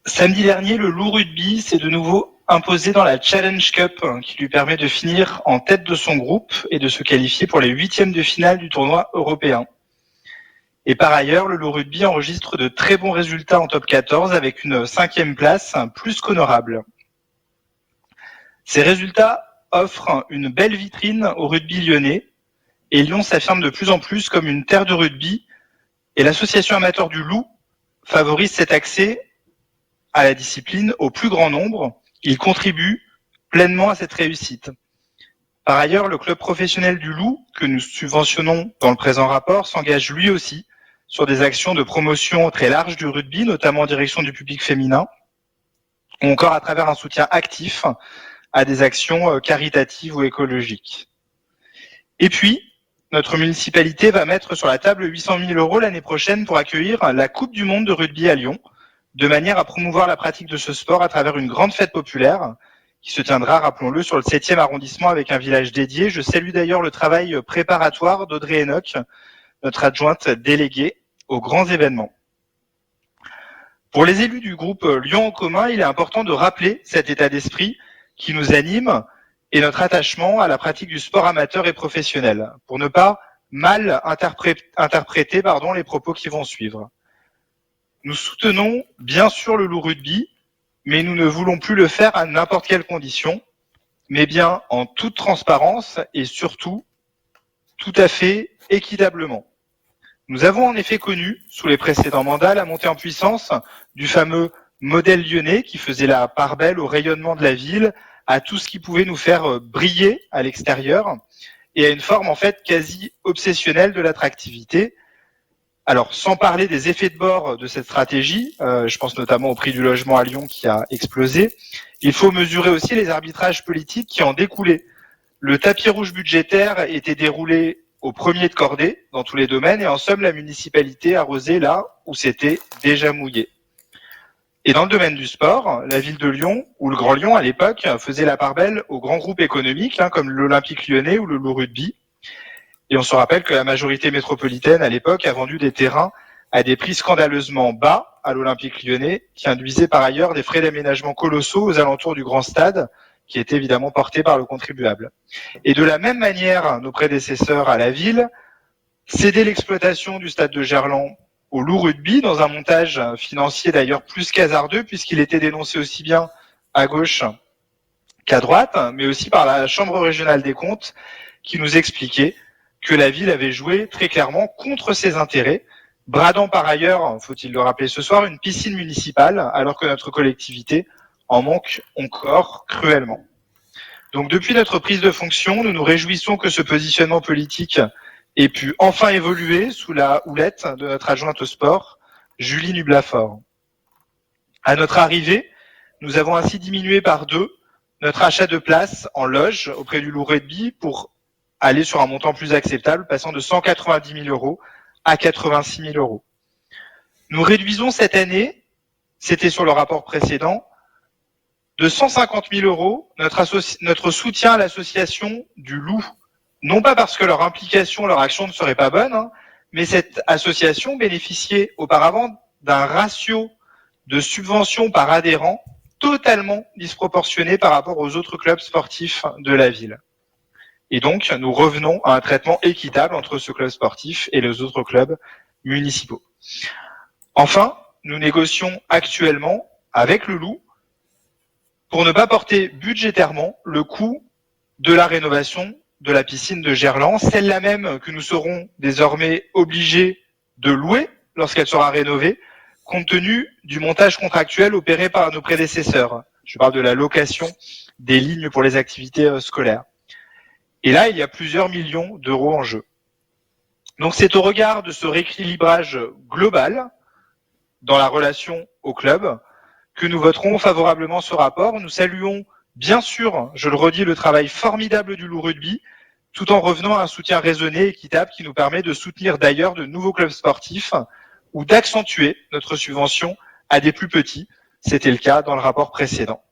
Samedi dernier, le Loup Rugby s'est de nouveau imposé dans la Challenge Cup, qui lui permet de finir en tête de son groupe et de se qualifier pour les huitièmes de finale du tournoi européen. Et par ailleurs, le Loup Rugby enregistre de très bons résultats en top 14 avec une 5e place plus qu'honorable. Ces résultats offrent une belle vitrine au rugby lyonnais et Lyon s'affirme de plus en plus comme une terre de rugby et l'association amateur du Loup favorise cet accès à la discipline au plus grand nombre. Il contribue pleinement à cette réussite. Par ailleurs, le club professionnel du Loup, que nous subventionnons dans le présent rapport, s'engage lui aussi sur des actions de promotion très larges du rugby, notamment en direction du public féminin, ou encore à travers un soutien actif à des actions caritatives ou écologiques. Et puis, notre municipalité va mettre sur la table 800 000 € l'année prochaine pour accueillir la Coupe du Monde de rugby à Lyon, de manière à promouvoir la pratique de ce sport à travers une grande fête populaire qui se tiendra, rappelons-le, sur le 7e arrondissement avec un village dédié. Je salue d'ailleurs le travail préparatoire d'Audrey Enoch, notre adjointe déléguée aux grands événements. Pour les élus du groupe Lyon en commun, il est important de rappeler cet état d'esprit qui nous anime et notre attachement à la pratique du sport amateur et professionnel, pour ne pas mal interpréter les propos qui vont suivre. Nous soutenons bien sûr le Loup Rugby, mais nous ne voulons plus le faire à n'importe quelle condition, mais bien en toute transparence et surtout tout à fait équitablement. Nous avons en effet connu, sous les précédents mandats, la montée en puissance du fameux modèle lyonnais qui faisait la part belle au rayonnement de la ville, à tout ce qui pouvait nous faire briller à l'extérieur, et à une forme en fait quasi obsessionnelle de l'attractivité. Alors, sans parler des effets de bord de cette stratégie, je pense notamment au prix du logement à Lyon qui a explosé, il faut mesurer aussi les arbitrages politiques qui en découlaient. Le tapis rouge budgétaire était déroulé au premier de cordée dans tous les domaines et en somme, la municipalité arrosait là où c'était déjà mouillé. Et dans le domaine du sport, la ville de Lyon, ou le Grand Lyon à l'époque, faisait la part belle aux grands groupes économiques, comme l'Olympique Lyonnais ou le Loup Rugby. Et on se rappelle que la majorité métropolitaine à l'époque a vendu des terrains à des prix scandaleusement bas à l'Olympique Lyonnais, qui induisait par ailleurs des frais d'aménagement colossaux aux alentours du grand stade, qui était évidemment porté par le contribuable. Et de la même manière, nos prédécesseurs à la ville cédaient l'exploitation du stade de Gerland au Loup Rugby dans un montage financier d'ailleurs plus qu'hasardeux, puisqu'il était dénoncé aussi bien à gauche qu'à droite, mais aussi par la Chambre régionale des comptes, qui nous expliquait que la ville avait joué très clairement contre ses intérêts, bradant par ailleurs, faut-il le rappeler ce soir, une piscine municipale, alors que notre collectivité en manque encore cruellement. Donc depuis notre prise de fonction, nous nous réjouissons que ce positionnement politique ait pu enfin évoluer sous la houlette de notre adjointe au sport, Julie Nublafort. À notre arrivée, nous avons ainsi diminué par 2 notre achat de places en loge auprès du Loup Rugby pour aller sur un montant plus acceptable, passant de 190 000 € à 86 000 €. Nous réduisons cette année, c'était sur le rapport précédent, de 150 000 € notre soutien à l'association du Loup. Non pas parce que leur implication, leur action ne serait pas bonne, mais cette association bénéficiait auparavant d'un ratio de subvention par adhérent totalement disproportionné par rapport aux autres clubs sportifs de la ville. Et donc, nous revenons à un traitement équitable entre ce club sportif et les autres clubs municipaux. Enfin, nous négocions actuellement avec le Loup pour ne pas porter budgétairement le coût de la rénovation de la piscine de Gerland, celle-là même que nous serons désormais obligés de louer lorsqu'elle sera rénovée, compte tenu du montage contractuel opéré par nos prédécesseurs. Je parle de la location des lignes pour les activités scolaires. Et là, il y a plusieurs millions d'euros en jeu. Donc c'est au regard de ce rééquilibrage global dans la relation au club que nous voterons favorablement ce rapport. Nous saluons bien sûr, je le redis, le travail formidable du Loup Rugby, tout en revenant à un soutien raisonné et équitable qui nous permet de soutenir d'ailleurs de nouveaux clubs sportifs ou d'accentuer notre subvention à des plus petits. C'était le cas dans le rapport précédent.